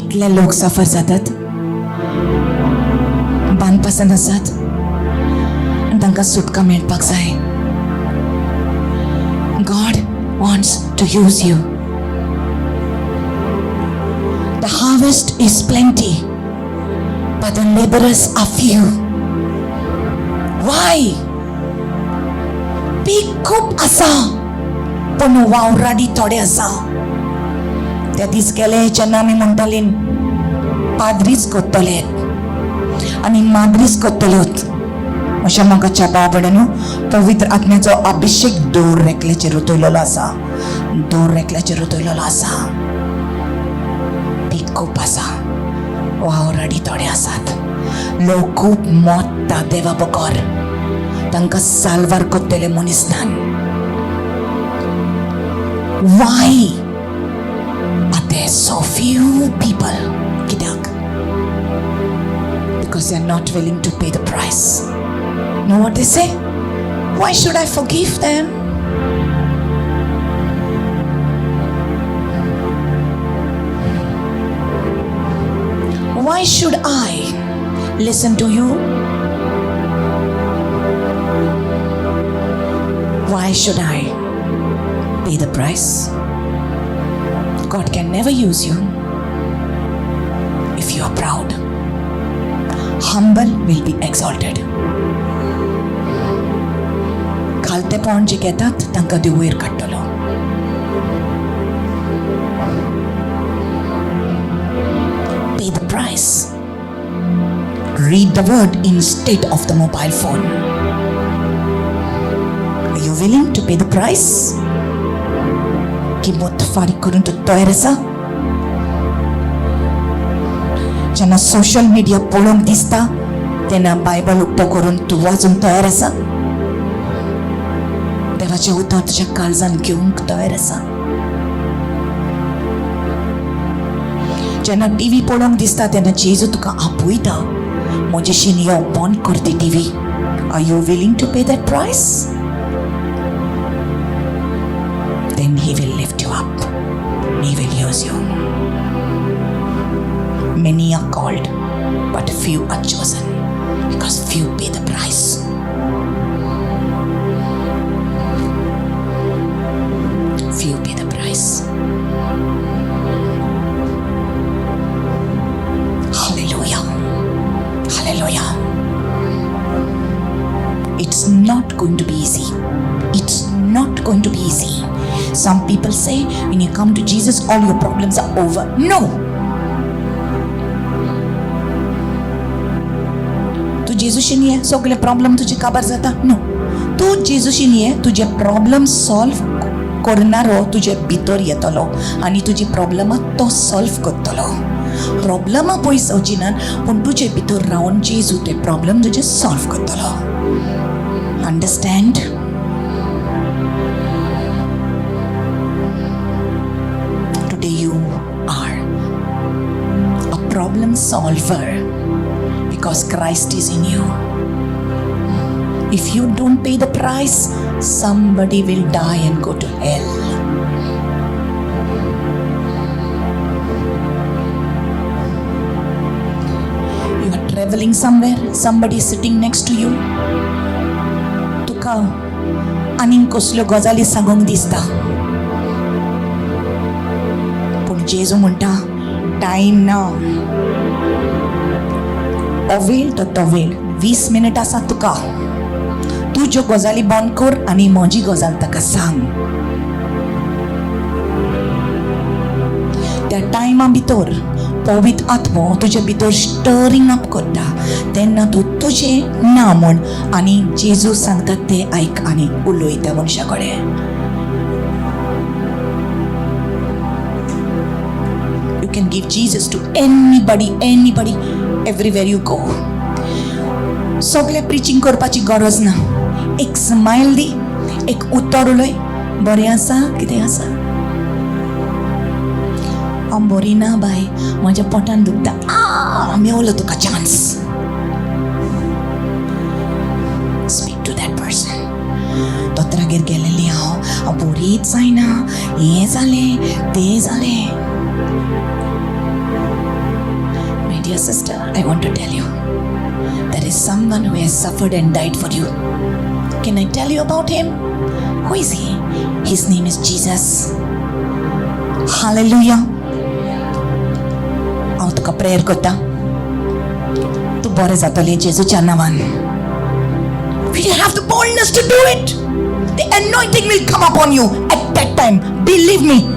कितले लोक सफर जातात, बांदपासन आसात आनी तांकां सुटका मेळपाक जाय. God wants to use you. The harvest is plenty, but the laborers are few. Why? Peak खूप आसा पण वावराडी थोडे आसा. त्या दीस गेले जेन्ना आमी म्हणटाली पाद्रीच कोत्तले आनी माद्रीच कोत्तल्योत. अशें मोगाच्या बाबड्यान पवित्र आत्म्याचो अभिषेक दोर रेकल्याचेर उतयलेलो आसा. दोर रेकल्याचेर उतयलेलो आसा. पीक खूप आसा, वावराडी थोडे आसात. लोक खूप मोडटा देवा बगर, तांकां साल्वार कोत्तले मनीस नान. Why are there so few people? कित्याक? Because they are not willing to pay the price. Know what they say? Why should I forgive them? Why should I listen to you? Why should I pay the price? God can never use you if you are proud. Humble will be exalted. खालतेपण जे घेतात तांकां देव वयर काडटलो. Pay the price. Read the word instead of the mobile phone. Are you willing to pay the price? किंमत फारीक करून तूं तयार आसा? जेन्ना सोशल मिडिया पळोवंक दिसता तेन्ना बायबल उक्तो करून तूं वाचूंक तयार आसा? देवाचें उतर तुज्या काळजान घेवंक तयार आसा? जेन्ना टीव्ही पळोवंक दिसता तेन्ना जेजू तुका आपयता, म्हजेशीन यो, बंद कर ती TV. Are you willing to pay that price? Then he will lift you up. He will use you. Many are called, but few are chosen, because few pay the price. Few pay the price. Hallelujah. Hallelujah. It's not going to be easy. It's not going to be easy. Some people say when you come to Jesus all your problems are over. No. तू जेजूशी ये सगळे problem तुझे काबार जाता? No. तू जेजूशी ये तुझे problem solve करणारो तुझे भितर येतलो आनी तुजी प्रॉब्लेमां तो सॉल्व करतलो. प्रॉब्लेमां पयस वचिनान पूण तुजे भितर रावन जेजू ते प्रॉब्लेम तुजे सॉल्व करतलो. Understand? You are a problem solver because Christ is in you. If you don't pay the price, somebody will die and go to hell. You are traveling somewhere, somebody is sitting next to you. तुका आनीक कसल्यो गजाली सांगूंक दिसता, जेजू म्हणटा time ना. Avail तो वेळ 20 मिनिट आसा तुका. तू ज्यो गजाली बंद कर आनी म्हजी गजाल ताका सांग. त्या टायमा भितर पवित्र आत्मो तुजे भितर स्टरिंग अप करता तेन्ना तूं तुजें ना म्हण आनी जेजू सांगता तें आयक आनी उलय त्या मनशा कडेन. You can give Jesus to anybody, everywhere you go. सगळे प्रिचिंग करपाची गरज ना. एक स्माइल दी, एक उतर उलय, बरें आसा, कितें आसा? हांव बरी ना बाय, म्हज्या पोटान दुखता. मेवलो तुका chance. Speak to that person. दोतोरागेर गेलेली हांव बरीच जायना, हें जालें, तें जालें. sister, I want to tell you, there is someone who has suffered and died for you. Can I tell you about him? Who is he? His name is Jesus. Hallelujah. Au tuka prayer kota. Tu bore zatole Jesu chanawan. We have the boldness to do it. The anointing will come upon you at that time. Believe me.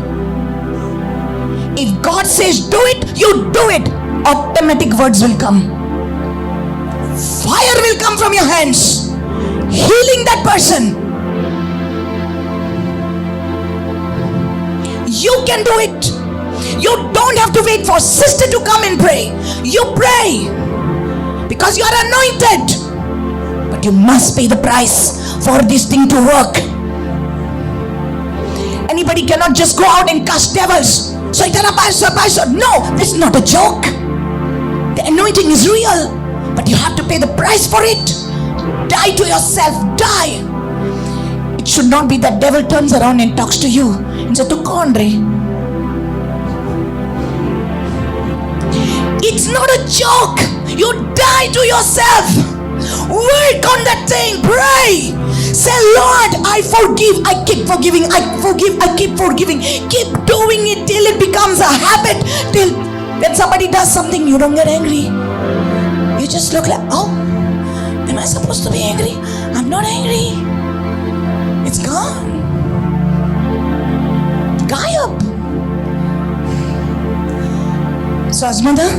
If God says do it, you do it. Automatic words will come. Fire will come from your hands, healing that person. You can do it. You don't have to wait for sister to come and pray. You pray because you are anointed. But you must pay the price for this thing to work. Anybody cannot just go out and cast devils. So no, this is not a joke. The anointing is real, but you have to pay the price for it. Die to yourself, die. It should not be that devil turns around and talks to you and says, it's not a joke. You die to yourself. Work on that thing. Pray. Say, Lord, I forgive. I keep forgiving. I forgive. I keep forgiving. Keep doing it till it becomes a habit. Till when somebody does something, you don't get angry. You just look like, oh, am I supposed to be angry? I'm not angry. It's gone. Gayab. So as mother,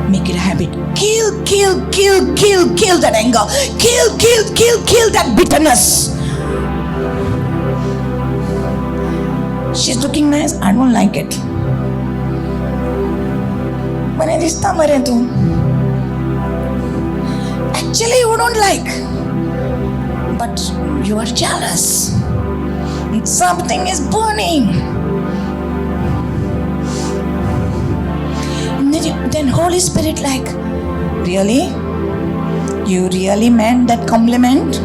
make it a habit. Kill that anger. Kill that bitterness. She's looking nice. I don't like it. Actually, you don't like. But you are jealous. Something is burning. Then Holy Spirit like, really? You really meant that compliment?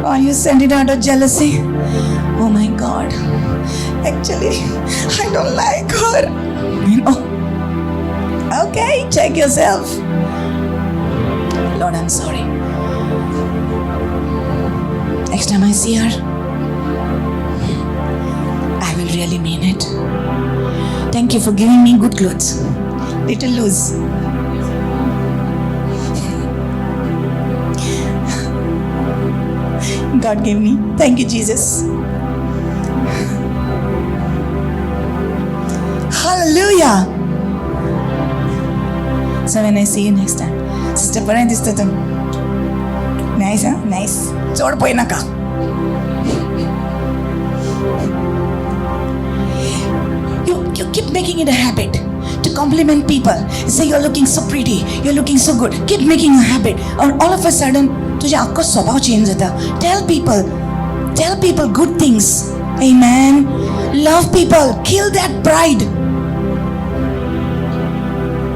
Or you sent it out of jealousy? Oh my God. Actually, I don't like her. You know? Okay, check yourself. Lord, I'm sorry. Next time I see her, I will really mean it. Thank you for giving me good clothes. Little loose. God gave me. Thank you, Jesus. Hallelujah. So when I see you next time, Sis.Veronica, nice, huh? Nice. Chod poi naka. You keep making it a habit to compliment people. Say you're looking so pretty, you're looking so good. Keep making a habit. Or all of a sudden, तुझे आपका स्वभाव change होता. Tell people good things. Amen. Love people. Kill that pride.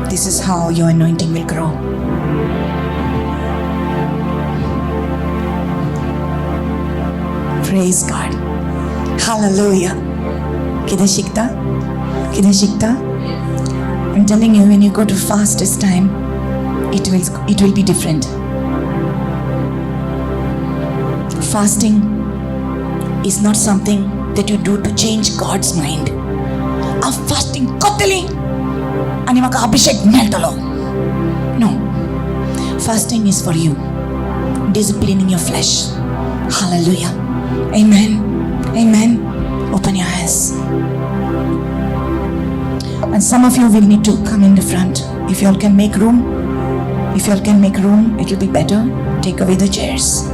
This is how your anointing will grow. Praise God. Hallelujah. Kida shikta? I'm telling you, when you go to fast this time, it will be different. Fasting is not something that you do to change God's mind. I'm fasting totally. Ani maka abhishek meltalo. No. Fasting is for you. Disciplining your flesh. Hallelujah. Amen. Amen. Open your eyes. And some of you will need to come in the front. If you all can make room, it will be better. Take away the chairs.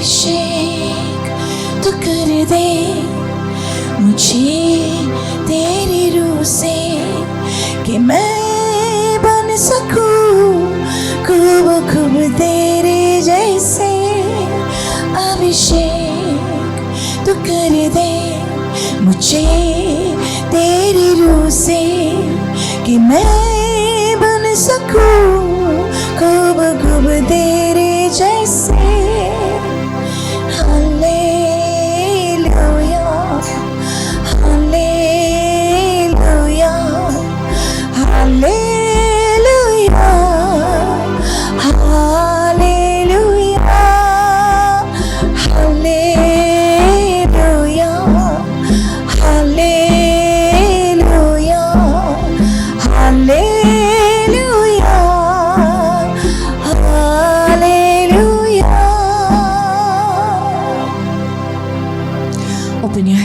अभिषेक तो कर दे मुझे तेरी रूह से कि मैं बन सकूं खूब तेरे जैसे. अभिषेक तो कर दे मुझे तेरी रूह से कि मैं बन सकूं खूब तेरे जैसे.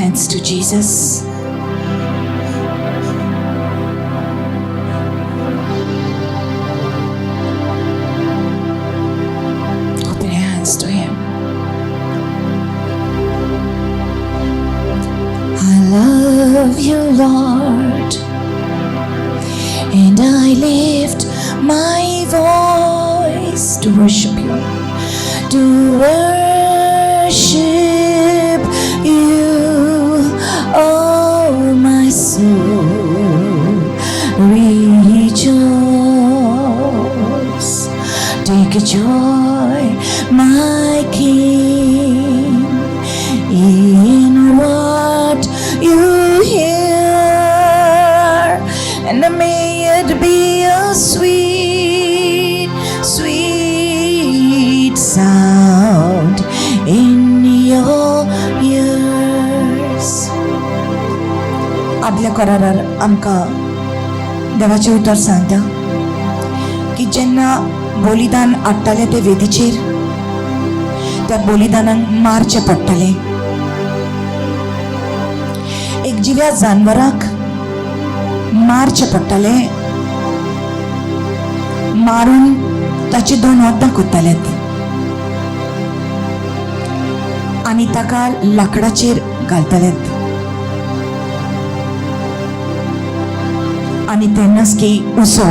hands to Jesus. Open your hands to Him. I love you, Lord, and I lift my voice to worship you, to worship you, oh my soul, rejoice. Take joy, my King, in what you hear, and may it be a sweet, sweet sound in your ears. आदल्या करारार आमकां देवाचें उतर सांगता की जेन्ना बलिदान हाडटाले ते वेदीचेर, त्या बलिदानाक मारचें पडटालें. एक जिव्या जानवराक मारचें पडटालें, मारून ताची 2 वद्दां कोत्तालेत आनी ताका लाकडाचेर घालतालेत. आनी तेन्नाच की उसो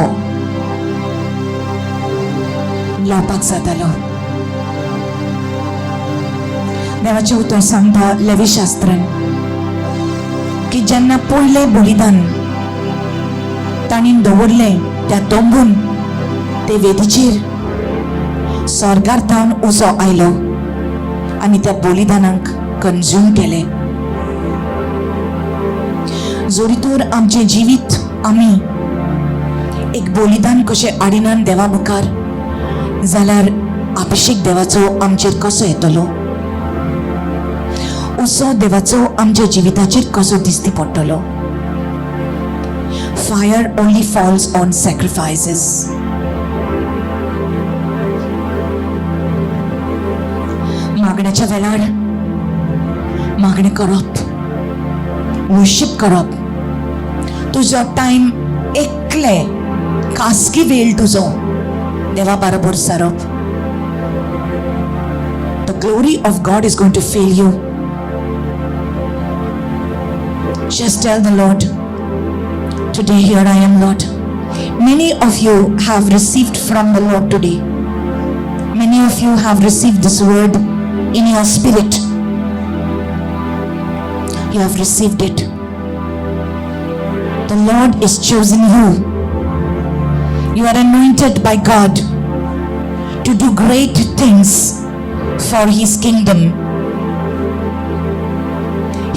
लावपाक जातालो. देवाचें उतर सांगता लेवी शास्त्रान की जेन्ना पयलें बलिदान ताणीन दवरलें त्या तोंबून ते वेदीचेर, स्वर्गांतल्यान उसो आयलो आनी त्या बलिदानाक कंज्यूम केलें. जोरी तर आमचें जिवीत आमी एक बलिदान कशें हाडिनान देवा मुखार, जाल्यार अभिषेक देवाचो आमचेर कसो येतलो, उसो देवाचो आमच्या जिविताचेर कसो दिसती पडटलो. Fire only falls on sacrifices. मागण्याच्या वेळार मागणी करप, वर्शिप करप, तुजो टाइम एकले खासगी वेळ तुजो देवा बरोबर सारप. The glory of God is going to fill you. Just tell the Lord, today here I am, Lord. Many of you have received from the Lord today. Many of you have received this word in your spirit. You have received it. The Lord is choosing you. You are anointed by God to do great things for His kingdom.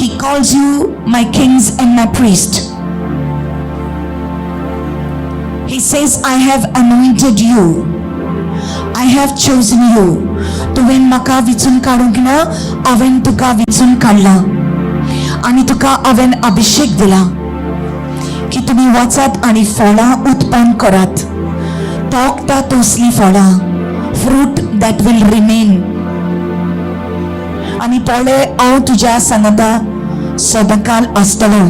He calls you my kings and my priest. He says, I have anointed you. I have chosen you. तुवें म्हाका विचून काडूंक ना, हांवें तुका विचून काडला आनी तुका हांवें अभिषेक दिला की तुमी वचात आनी फळां उत्पन्न करात, तोखता तसली फळां, फ्रूट दॅट विल रिमेन. आनी पळय, हांव तुज्या सांगता सदांकाल आसतलो.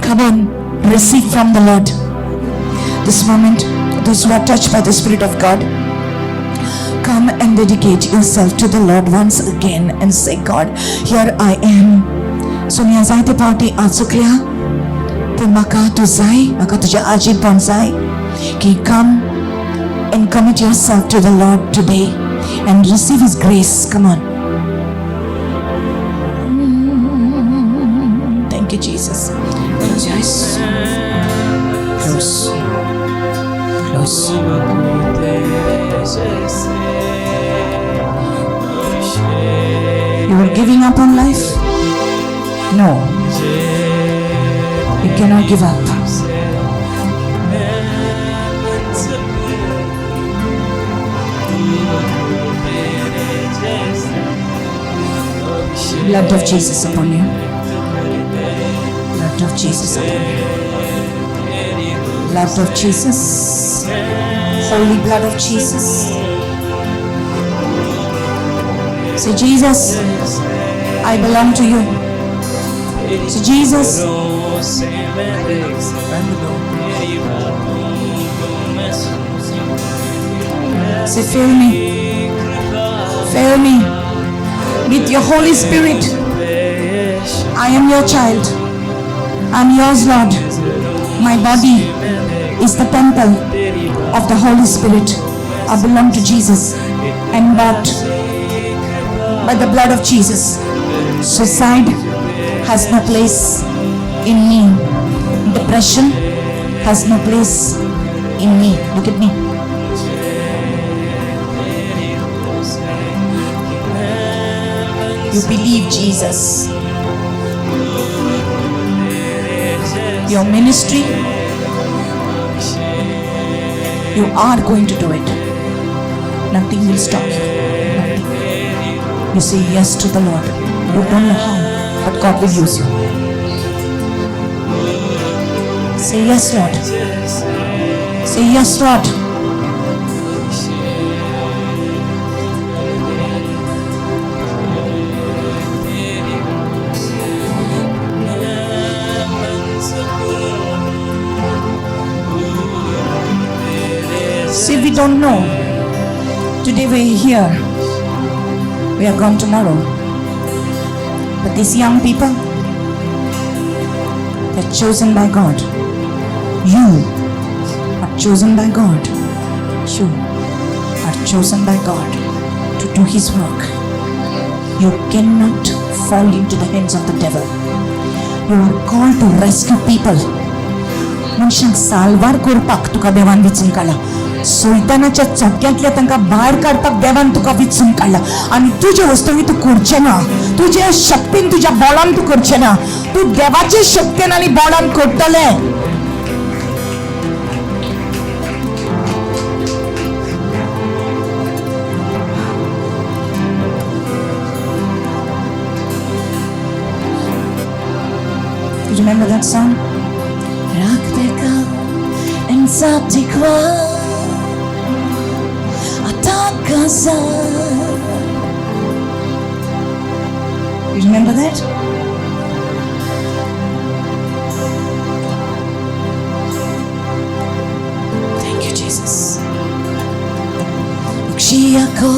Come on, receive from the Lord. This moment, those who are touched by the Spirit of God, come and dedicate yourself to the Lord once again and say, God, here I am. So मी जायते पावटी आचुकल्या, पूण म्हाका तूं जाय, म्हाका तुजें आजीपण जाय की come and commit yourself to the Lord today and receive His grace. Come on. Thank you, Jesus. Close your eyes. Close. Close. You are giving up on life? No. You cannot give up. Blood of Jesus upon you. Blood of Jesus upon you. Blood of Jesus. Holy blood of Jesus. Say, Jesus, I I belong to you. So Jesus, say, fill me with your Holy Spirit. I am your child. I'm yours, Lord. My body is the temple of the Holy Spirit. I belong to Jesus and bought by the blood of Jesus. Suicide has no place in me. Depression has no place in me. Look at me. You believe Jesus. Your ministry, you are going to do it. Nothing will stop you. Nothing. You say yes to the Lord. You don't know how, but God will use you. Say yes, Lord. Say yes, Lord. See, we don't know. Today we're here. We are gone tomorrow. But these young people, they're chosen by God. You are chosen by God. You are chosen by God to do His work. You cannot fall into the hands of the devil. You are called to rescue people. मनशांक साल्वार करपाक तुका देवान विचून काडला. सैतानाच्या चपक्यांतल्या तांकां भायर काडपाक देवान तुका विचून काडला. आनी तुजे वस्तूंनी तूं करचें ना. तुजे शक्तीन तुज्या बळान तूं करचें ना. तूं देवाचे शक्तीन आनी बळान करतलें. You remember that song? Ensatikwa atakaza. You remember that? Thank you, Jesus. Ukshiako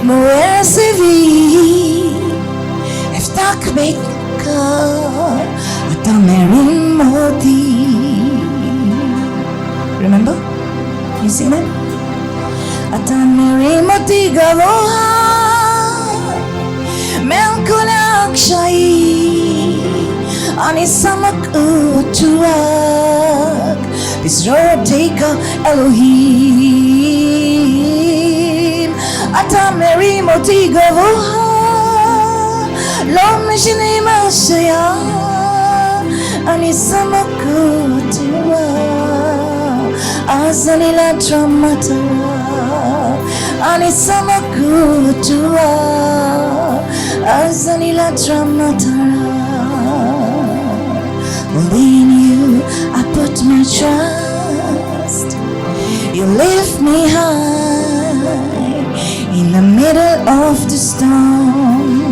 moesivi eftak beka atamerim moti. Remember? You sing that? Ataneri matigaroha melkolak shai anisamak utuak bisroteka Elohim. Ataneri matigaroha lo mishini masaya anisamak utuak Azanila tramatara Anisamakutua Azanila tramatara. Well, in you I put my trust. You lift me high in the middle of the storm.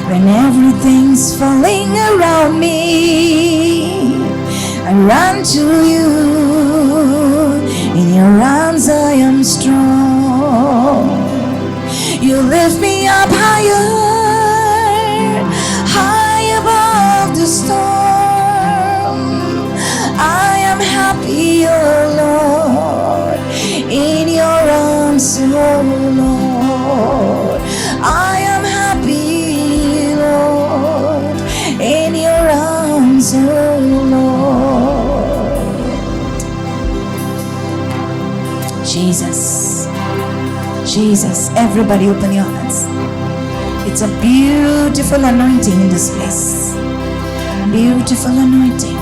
When everything's falling around me, I run to you. In your arms I am strong. You lift me up higher, high above the storm. I am happy, oh Lord, in your arms, oh Lord. I am happy, Lord, in your arms, oh Lord. Jesus, Jesus, everybody open your hands. It's a beautiful anointing in this place. Beautiful anointing.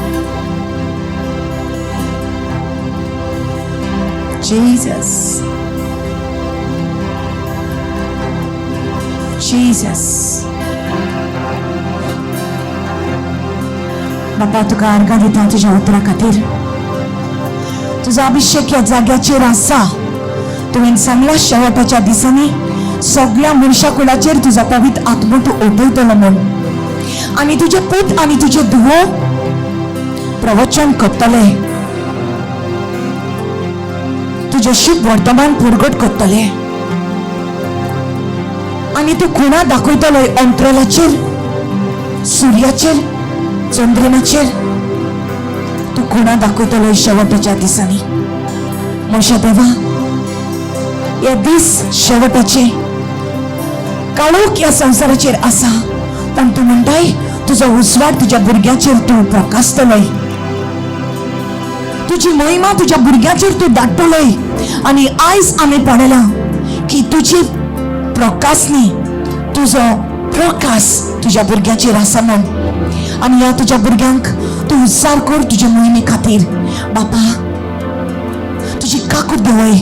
Jesus, Jesus. बाबा तुका अर्घा दिता तुझ्या उतरा खातीर. तुझा अभिषेक या जाग्याचेर आसा. तुवें सांगला शेवटाच्या दिसांनी सगळ्या मनशाकुलाचेर तुझा पवित्र आत्मो तू ओतयतलो म्हण आनी तुझे पूत आनी तुझे धुवो प्रवचन करतले, तुझे शुभ वर्तमान पुरगट करतले आनी तू खुणा दाखयतलो अंतरालाचेर, सूर्याचेर, चंद्रनाचेर तू खुणा दाखयतलो शेवटाच्या दिसांनी. मोशा देवा, हे दीस शेवटाचे काळोख या संसाराचेर आसा, पण तू म्हणटाय तुजो उजवाड तुझ्या भुरग्याचेर तू प्रकाशतलय, तुझी महिमा तुझ्या भुरग्याचेर तू धाडटलय. आनी आयज आमी पळयला की तुजी प्रकाशनी तुजो प्रकाश तुझ्या भुरग्याचेर आसा म्हण. आनी ह्या तुझ्या भुरग्यांक तू उज्जार कर तुझ्या मोहिमे खातीर. बापा, तुझी काकूट देवय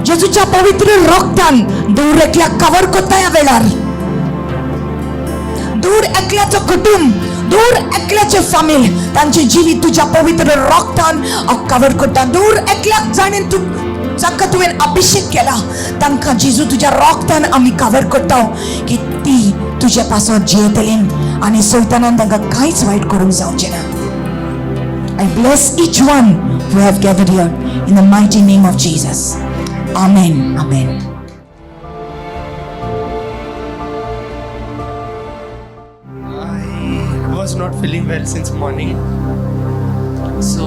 जेजूच्या पवित्र रक्तान दूर एकल्याक कवर करता ह्या वेळार. दूर एकल्याचो कुटुंब, दूर एकल्याचे फामील, तांचे जिवीत तुझ्या पवित्र रक्तान कवर करता. दूर एकल्याक जाणे तू जांकां तुवें अभिषेक केला तांकां जेजू तुझ्या रक्तान आमी कवर करता की ती तुजे पासत जियेतली आनी सैतानान तांकां कांयच वायट करूंक जावचें ना. I bless each one who have gathered here in the mighty name of Jesus. Amen. Amen. I was not feeling well since morning, so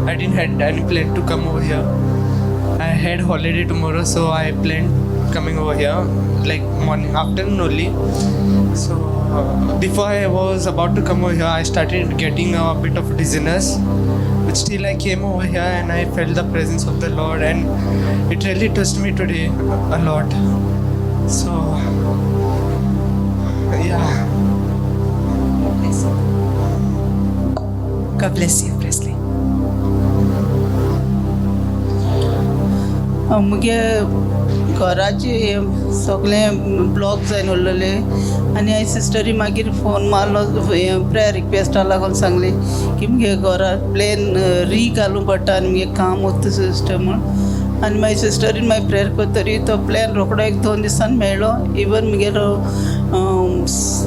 I didn't had any plan to come over here. I had holiday tomorrow, so I planned coming over here like morning, afternoon only. So before I was about to come over here, I started getting a bit of dizziness, but still I came over here and I felt the presence of the Lord, and it really touched me today a lot. So yeah. God bless you, Presley. मुगे घराचे सगळे block जावन उरलेले आनी हांवें सिस्टरी मागीर phone मारलो, prayer रिक्वेस्टा लागून सांगली की मुगे घरात प्लेन री घालूं पडटा आनी मुगे काम वता सिस्टर म्हण. आनी मागीर सिस्टरीन मागीर प्रेयर करतरी तो प्लॅन रोखडो 1-2 दिसान मेळ्ळो. इवन मुगेलो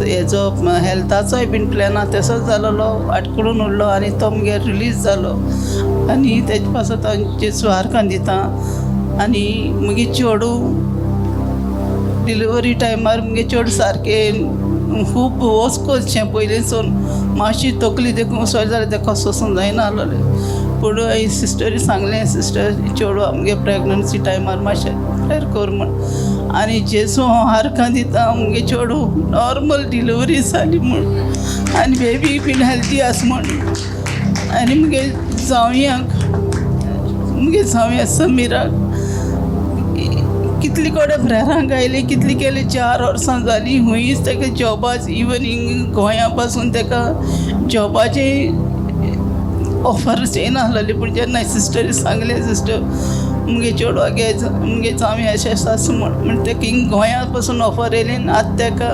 हेजो हेल्थाचोय बीन प्लॅन आहा तसोच जालोलो, आटकडून उरलो आनी तो मुगे रिलीज जालो. आनी तेजे पासत हांव जेजू आर्कान दिता. आनी मुगे चेडू डिलिव्हरी टायमार मुगे चेडू सारकें खूब वचकोचें पयलींसून मातशी तकली देखून उसळ्ळी जाल्यार तेका सोसूंक जायना आसलें. पूण हांवें सिस्टरी सांगलें, सिस्टर चेडू आमगे प्रेग्नन्सी टायमार मातशें प्रेयर कर म्हण. आनी जेजू हांव आर्कां दिता मुगे चेडू नॉर्मल डिलिव्हरी जाली म्हण आनी बेबी बीन हेल्थी आसा म्हण. आनी मुगे जावयाक समिराक कितली कडेन प्रेरांक आयली, कितली केली 4 वर्सां जालीं. हुंयच तेका जॉबाच, इवन हिंग गोंया पासून तेका जॉबाचे ऑफर्स येना आसलेली. पूण जेन्ना सिस्टरी सांगलें, सिस्टर मुगे चेडवाक मुगे जावया अशें आसा म्हण तेका हिंग गोंया पासून ऑफर येयली आनी आतां तेका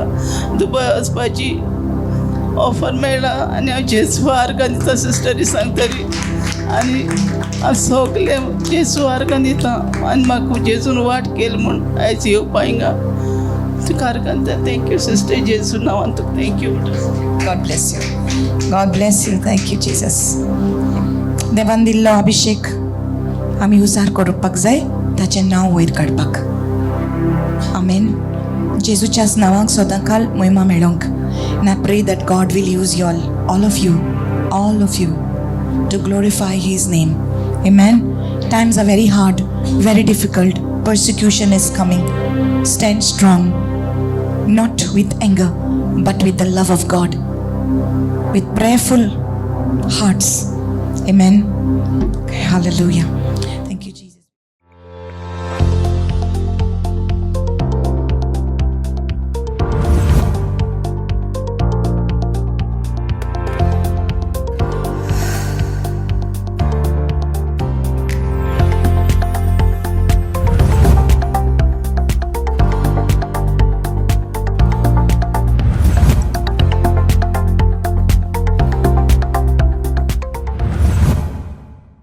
दुबय वचपाची ऑफर मेळ्ळा. आनी हांव जेजू आर्कां दिता सिस्टरी सांगतरी आनी हांव सगलें जेजू आर्कां दिता. आनी म्हाका जेजून वाट केली म्हूण आयज येवपा हिंगा तुका आर्कां दिता. थँक्यू सिस्टर, जेजू नांवान तुका thank you. God bless you. God bless you. Thank you, Jesus. देवान दिल्लो अभिषेक आमी उजार करपाक जाय, ताचें नांव वयर काडपाक. आमेन. जेजूच्याच नांवाक सदांकाल महिमा मेळोंक. And I pray that God will use you all of you to glorify His name. Amen. Times are very hard, very difficult. Persecution is coming. Stand strong, not with anger, but with the love of God, with prayerful hearts. Amen. Hallelujah.